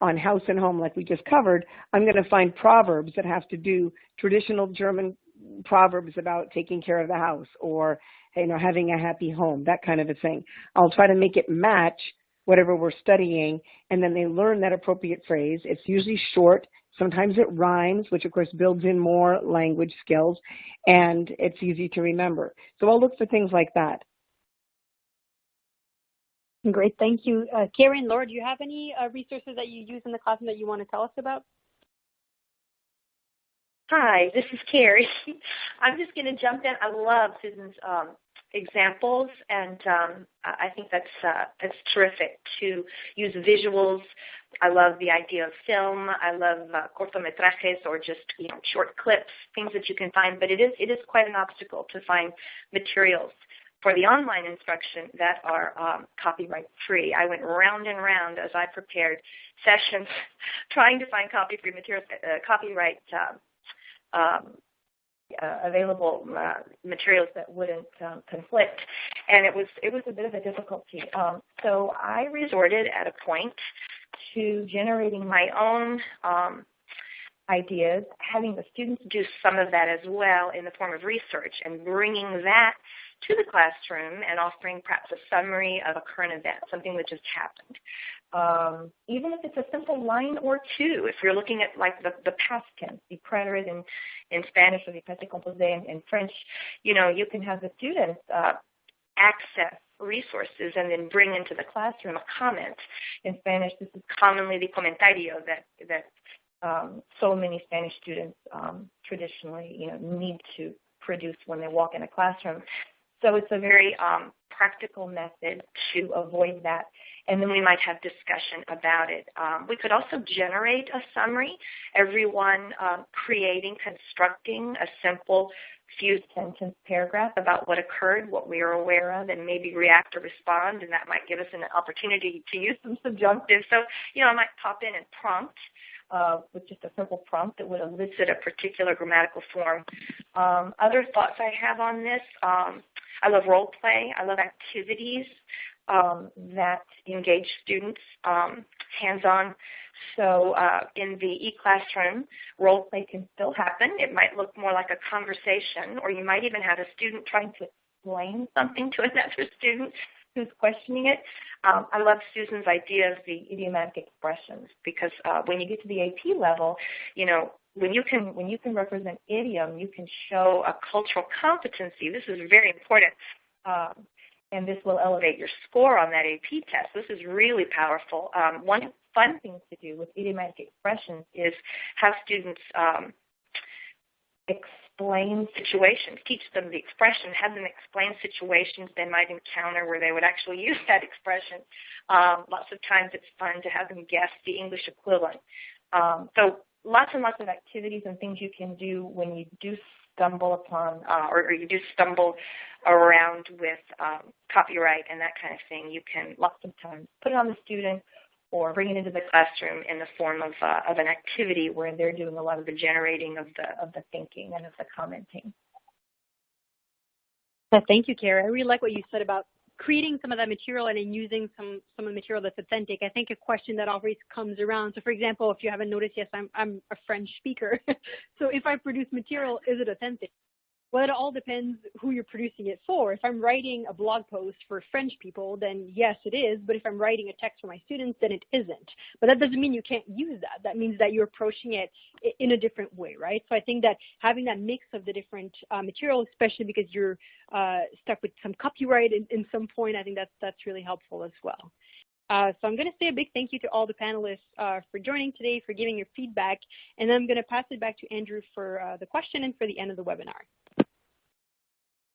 house and home like we just covered, I'm going to find proverbs that have to do traditional German proverbs about taking care of the house or, you know, having a happy home, that kind of a thing. I'll try to make it match whatever we're studying, and then they learn that appropriate phrase. It's usually short. Sometimes it rhymes, which of course builds in more language skills, and it's easy to remember. So I'll look for things like that. Great, thank you. Carrie and Laura, do you have any resources that you use in the classroom that you want to tell us about? Hi, this is Carrie. I'm just going to jump in. I love Susan's examples, and I think that's terrific to use visuals. I love the idea of film. I love cortometrajes, or just short clips, things that you can find. But it is quite an obstacle to find materials for the online instruction that are copyright free. I went round and round as I prepared sessions trying to find copy-free materials, copyright available materials that wouldn't conflict, and it was a bit of a difficulty. So I resorted at a point to generating my own ideas, having the students do some of that as well in the form of research, and bringing that to the classroom and offering perhaps a summary of a current event, something that just happened. Even if it's a simple line or two, if you're looking at like the past tense, the preterite in Spanish or the passé composé in French, you can have the students access resources and then bring into the classroom a comment. In Spanish, this is commonly the comentario that so many Spanish students traditionally need to produce when they walk in a classroom. So it's a very practical method to avoid that. And then we might have discussion about it. We could also generate a summary, everyone constructing a simple few-sentence paragraph about what occurred, what we are aware of, and maybe react or respond, and that might give us an opportunity to use some subjunctive. So, I might pop in and prompt with just a simple prompt that would elicit a particular grammatical form. Other thoughts I have on this, I love role play. I love activities. that engage students hands-on. So in the e-classroom, role play can still happen. It might look more like a conversation, or you might even have a student trying to explain something to another student who's questioning it. I love Susan's idea of the idiomatic expressions, because when you get to the AP level, you know, when you can represent idiom, you can show a cultural competency. This is very important, and this will elevate your score on that AP test. This is really powerful. One fun thing to do with idiomatic expressions is have students explain situations, teach them the expression, have them explain situations they might encounter where they would actually use that expression. Lots of times it's fun to have them guess the English equivalent. So lots and lots of activities and things you can do when you do stumble upon or you do stumble around with copyright and that kind of thing. You can lots of times put it on the student or bring it into the classroom in the form of an activity where they're doing a lot of the generating of the thinking and of the commenting. Thank you, Carrie. I really like what you said about creating some of that material and then using some of the material that's authentic. I think a question that always comes around. So, for example, if you haven't noticed, yes, I'm a French speaker. So if I produce material, is it authentic? Well, it all depends who you're producing it for. If I'm writing a blog post for French people, then yes, it is. But if I'm writing a text for my students, then it isn't. But that doesn't mean you can't use that. That means that you're approaching it in a different way, right? So I think that having that mix of the different material, especially because you're stuck with some copyright in some point, I think that's really helpful as well. So I'm going to say a big thank you to all the panelists for joining today, for giving your feedback, and then I'm going to pass it back to Andrew for the question and for the end of the webinar.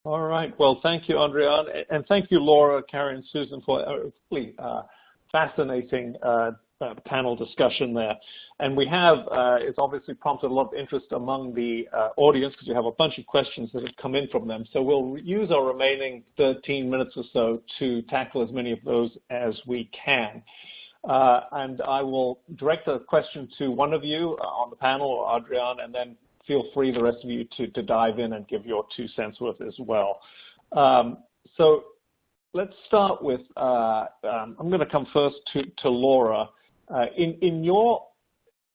All right. Well, thank you, Andrea, and thank you, Laura, Carrie, and Susan, for a really fascinating panel discussion there. And we have, it's obviously prompted a lot of interest among the audience because we have a bunch of questions that have come in from them. So we'll use our remaining 13 minutes or so to tackle as many of those as we can. And I will direct a question to one of you on the panel, or Adrian, and then feel free, the rest of you, to dive in and give your 2 cents worth as well. So let's start with, I'm going to come first to Laura. In your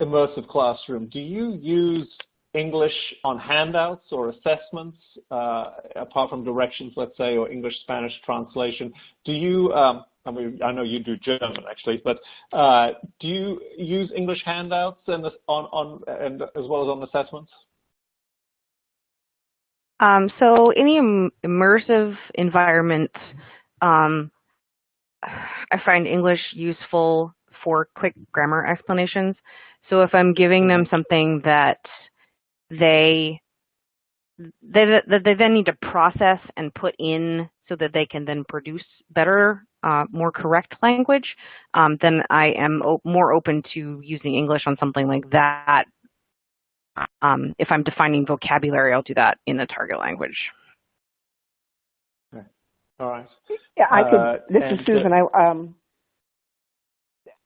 immersive classroom, do you use English on handouts or assessments, apart from directions, let's say, or English-Spanish translation? Do you, I mean, I know you do German, actually, but do you use English handouts and as well as on assessments? So in the immersive environment, I find English useful for quick grammar explanations. So if I'm giving them something that they then need to process and put in so that they can then produce better, more correct language, then I am more open to using English on something like that. If I'm defining vocabulary, I'll do that in the target language. Okay. All right. Yeah, I could. This is Susan.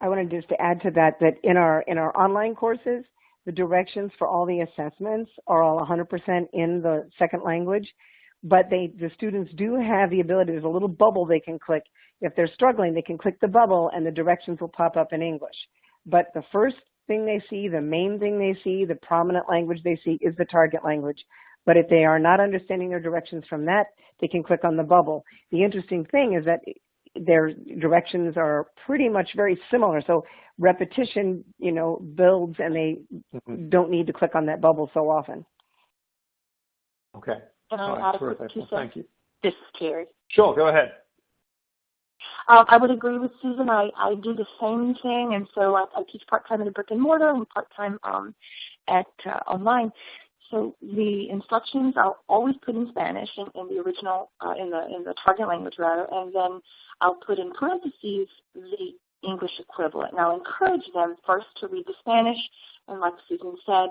I wanted just to add to that in our online courses, the directions for all the assessments are all 100% in the second language, but the students do have the ability. There's a little bubble they can click. If they're struggling, they can click the bubble, and the directions will pop up in English. But the first thing they see, the main thing they see, the prominent language they see is the target language. But if they are not understanding their directions from that, they can click on the bubble. The interesting thing is that their directions are pretty much very similar. So repetition, builds, and they don't need to click on that bubble so often. Okay. And All right, terrific. Well, thank you. This is Carrie. Sure, go ahead. I would agree with Susan. I do the same thing, and so I teach part-time in a brick and mortar and part-time at online. So the instructions I'll always put in Spanish in the original, in the target language rather, and then I'll put in parentheses the English equivalent. And I'll encourage them first to read the Spanish, and like Susan said,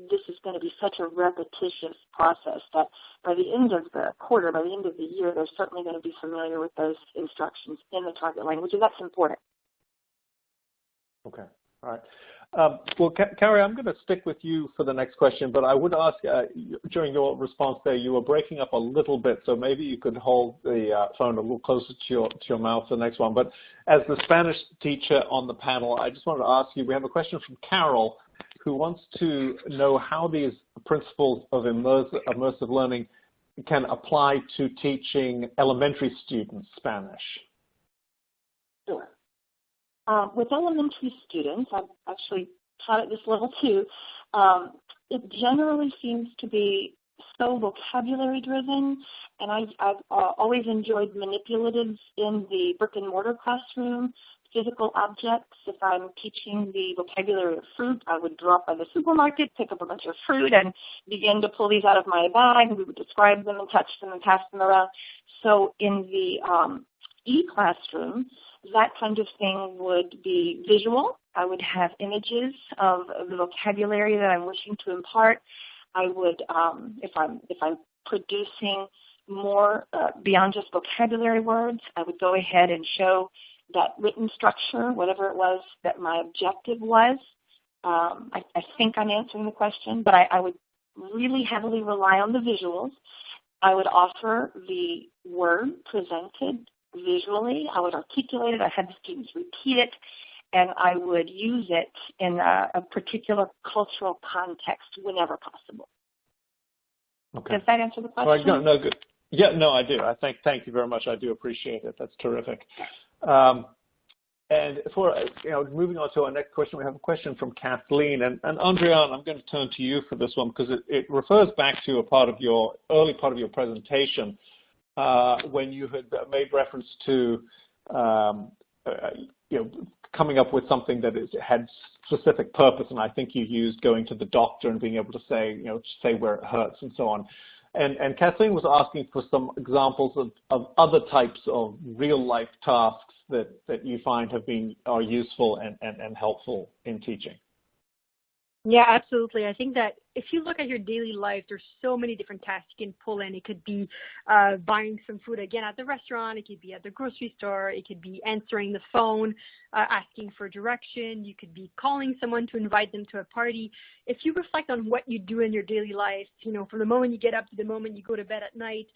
this is going to be such a repetitious process that by the end of the quarter, by the end of the year, they're certainly going to be familiar with those instructions in the target language, and that's important. Okay. All right. Well, Carrie, I'm going to stick with you for the next question, but I would ask, during your response there, you were breaking up a little bit, so maybe you could hold the phone a little closer to your mouth for the next one. But as the Spanish teacher on the panel, I just wanted to ask you, we have a question from Carol, who wants to know how these principles of immersive learning can apply to teaching elementary students Spanish. Sure. With elementary students, I've actually taught at this level too, it generally seems to be so vocabulary driven, and I've always enjoyed manipulatives in the brick and mortar classroom, physical objects. If I'm teaching the vocabulary of fruit, I would drop by the supermarket, pick up a bunch of fruit, and begin to pull these out of my bag, and we would describe them and touch them and pass them around. So in the e-classroom, that kind of thing would be visual. I would have images of the vocabulary that I'm wishing to impart. I would, if I'm producing more beyond just vocabulary words, I would go ahead and show that written structure, whatever it was that my objective was. I think I'm answering the question, but I would really heavily rely on the visuals. I would offer the word presented visually. I would articulate it. I had the students repeat it, and I would use it in a particular cultural context whenever possible. Okay. Does that answer the question? Well, no, good. Yeah, no, I do. Thank you very much. I do appreciate it. That's terrific. And for moving on to our next question, we have a question from Kathleen. And Andrian, I'm going to turn to you for this one because it refers back to early part of your presentation when you had made reference to coming up with something that had specific purpose, and I think you used going to the doctor and being able to say where it hurts and so on. And Kathleen was asking for some examples of other types of real-life tasks that you find are useful and helpful in teaching. Yeah, absolutely. I think that if you look at your daily life, there's so many different tasks you can pull in. It could be buying some food again at the restaurant. It could be at the grocery store. It could be answering the phone, asking for direction. You could be calling someone to invite them to a party. If you reflect on what you do in your daily life, from the moment you get up to the moment you go to bed at night,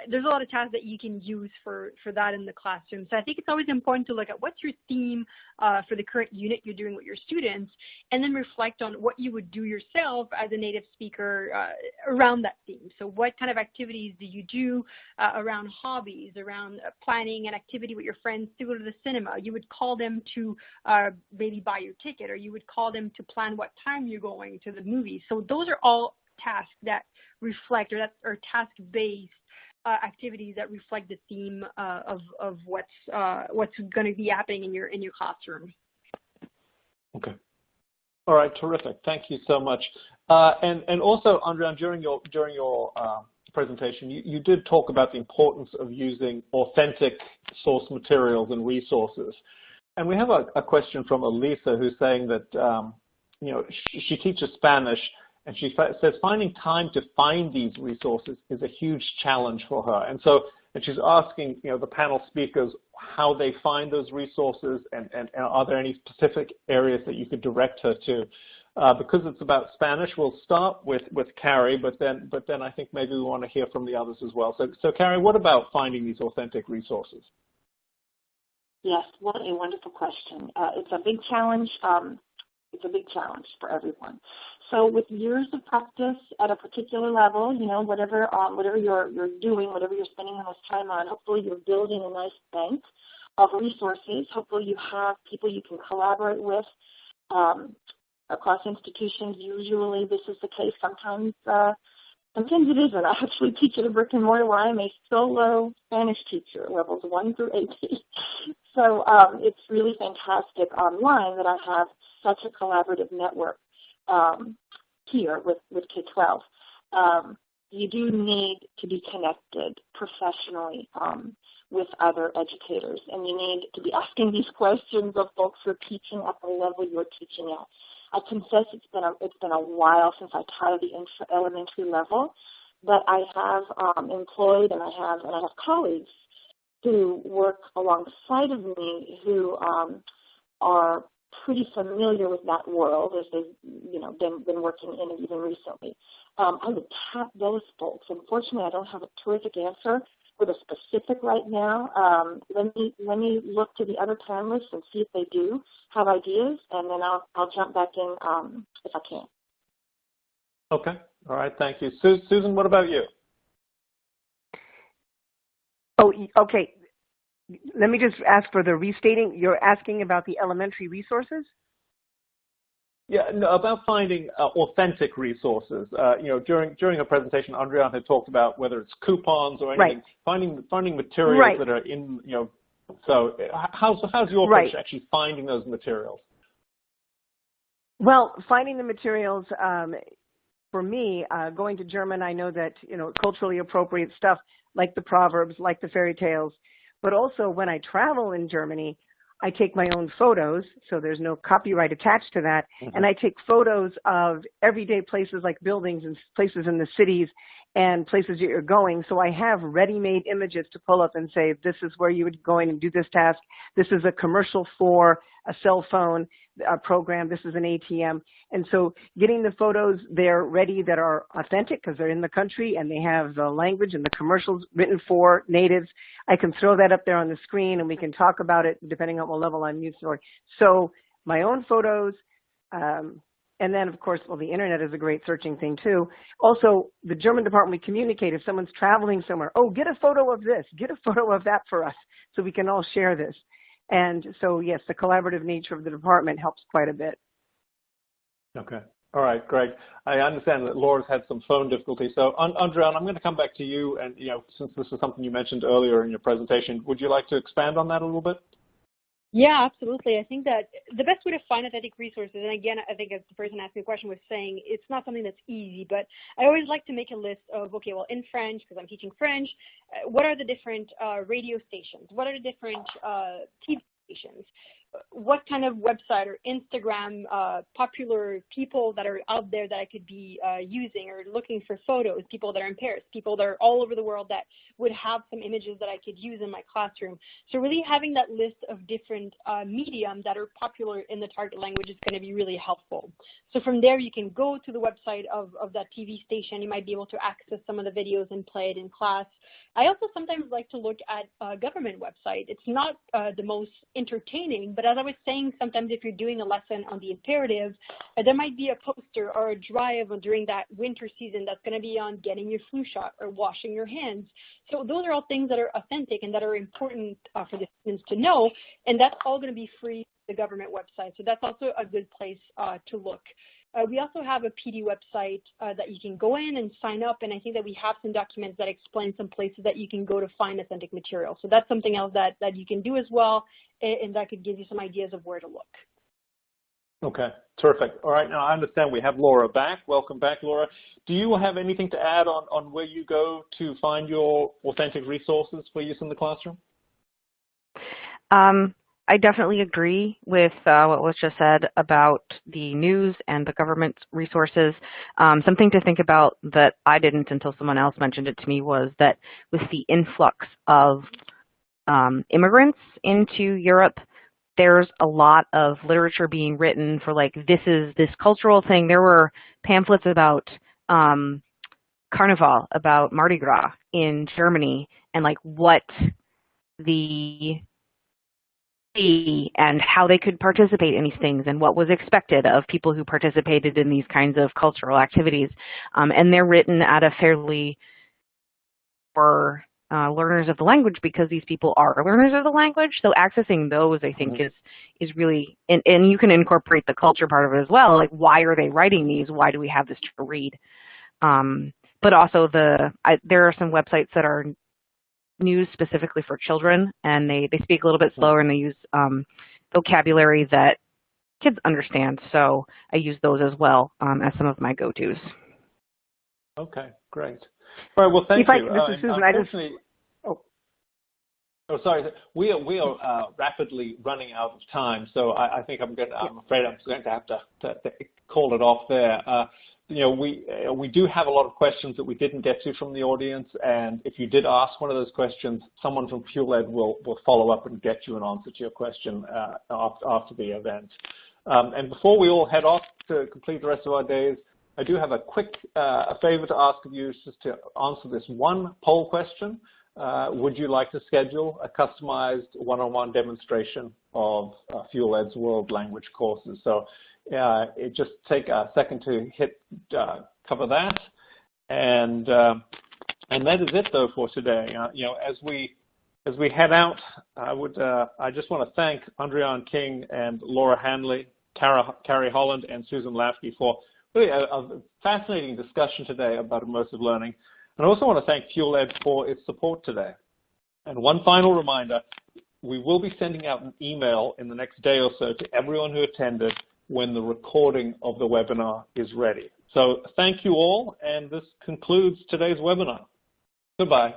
there's a lot of tasks that you can use for that in the classroom. So I think it's always important to look at what's your theme for the current unit you're doing with your students, and then reflect on what you would do yourself as a native speaker around that theme. So what kind of activities do you do around hobbies, around planning an activity with your friends to go to the cinema? You would call them to maybe buy your ticket, or you would call them to plan what time you're going to the movie. So those are all tasks that reflect, or that are task-based activities that reflect the theme of what's going to be happening in your classroom. Okay. All right, terrific. Thank you so much. And also, Andrian, during your presentation, you did talk about the importance of using authentic source materials and resources. And we have a question from Elisa, who's saying that she teaches Spanish, and she says finding time to find these resources is a huge challenge for her. And she's asking the panel speakers how they find those resources, and are there any specific areas that you could direct her to? Because it's about Spanish, we'll start with Carrie, but then I think maybe we want to hear from the others as well. So Carrie, what about finding these authentic resources? Yes, what a wonderful question. It's a big challenge. It's a big challenge for everyone. So with years of practice at a particular level, whatever you're doing, whatever you're spending the most time on, hopefully you're building a nice bank of resources. Hopefully you have people you can collaborate with across institutions. Usually this is the case. Sometimes it isn't. I actually teach at a brick and mortar where I'm a solo Spanish teacher, levels 1 through 18. So it's really fantastic online that I have such a collaborative network here with K-12. You do need to be connected professionally with other educators, and you need to be asking these questions of folks who are teaching at the level you're teaching at. I confess it's been a while since I taught at the elementary level, but I have employed and I have colleagues who work alongside of me who are pretty familiar with that world as they've, been working in it even recently. I would tap those folks. Unfortunately, I don't have a terrific answer with a specific right now. Let me look to the other panelists and see if they do have ideas, and then I'll jump back in if I can. Okay. All right. Thank you. Susan, what about you? Oh, okay. Let me just ask for the restating. You're asking about the elementary resources? Yeah, no, about finding authentic resources. During her presentation, Andrea had talked about whether it's coupons or anything, right. finding materials right. that are in, So how's your approach to actually finding those materials? Well, finding the materials, for me, going to German, I know that, culturally appropriate stuff like the proverbs, like the fairy tales, but also when I travel in Germany, I take my own photos, so there's no copyright attached to that, and I take photos of everyday places like buildings and places in the cities and places that you're going. So I have ready-made images to pull up and say, this is where you would go in and do this task. This is a commercial for a cell phone program. This is an ATM. And so getting the photos there ready that are authentic because they're in the country and they have the language and the commercials written for natives, I can throw that up there on the screen and we can talk about it depending on what level I'm used to. So my own photos, and then, of course, the internet is a great searching thing, too. Also, the German department, we communicate if someone's traveling somewhere, get a photo of this, get a photo of that for us so we can all share this. And so, yes, the collaborative nature of the department helps quite a bit. Okay. All right, Greg. I understand that Laura's had some phone difficulty. So, Andrea, I'm going to come back to you. And, since this is something you mentioned earlier in your presentation, would you like to expand on that a little bit? Yeah, absolutely. I think that the best way to find authentic resources, and again, I think as the person asking the question was saying, it's not something that's easy, but I always like to make a list of, in French, because I'm teaching French, what are the different radio stations? What are the different TV stations? What kind of website or Instagram popular people that are out there that I could be using or looking for photos, people that are in Paris, people that are all over the world that would have some images that I could use in my classroom. So really having that list of different medium that are popular in the target language is going to be really helpful. So from there, you can go to the website of that TV station. You might be able to access some of the videos and play it in class. I also sometimes like to look at a government website. It's not the most entertaining, but as I was saying, sometimes if you're doing a lesson on the imperative, there might be a poster or a drive during that winter season that's going to be on getting your flu shot or washing your hands. So those are all things that are authentic and that are important for the students to know, and that's all going to be free on the government website. So that's also a good place to look. We also have a PD website that you can go in and sign up, and I think that we have some documents that explain some places that you can go to find authentic material. So that's something else that you can do as well, and that could give you some ideas of where to look. Okay, terrific. All right, now I understand we have Laura back. Welcome back, Laura. Do you have anything to add on where you go to find your authentic resources for use in the classroom? I definitely agree with what was just said about the news and the government resources. Something to think about that I didn't until someone else mentioned it to me was that with the influx of immigrants into Europe, there's a lot of literature being written for this is this cultural thing. There were pamphlets about Carnival, about Mardi Gras in Germany, and what the and how they could participate in these things and what was expected of people who participated in these kinds of cultural activities. And they're written at a fairly for learners of the language because these people are learners of the language. So accessing those, I think, is really, and you can incorporate the culture part of it as well. Why are they writing these? Why do we have this to read? But also there are some websites that are news specifically for children, and they speak a little bit slower and they use vocabulary that kids understand. So I use those as well as some of my go-tos. Okay, great. All right, well, thank you. This is Susan. Sorry. We are rapidly running out of time, so I think I'm afraid I'm going to have to call it off there. we do have a lot of questions that we didn't get to from the audience, and if you did ask one of those questions, someone from FuelEd will follow up and get you an answer to your question after the event. And before we all head off to complete the rest of our days, I do have a quick favor to ask of you, just to answer this one poll question. Would you like to schedule a customized one-on-one demonstration of FuelEd's world language courses? So just take a second to hit cover that, and that is it though for today. As we head out, I just want to thank Andrian King and Laura Hanley, Carrie Holland, and Susan Lafke for really a fascinating discussion today about immersive learning. And I also want to thank FuelEd for its support today. And one final reminder, we will be sending out an email in the next day or so to everyone who attended when the recording of the webinar is ready. So thank you all, and this concludes today's webinar. Goodbye.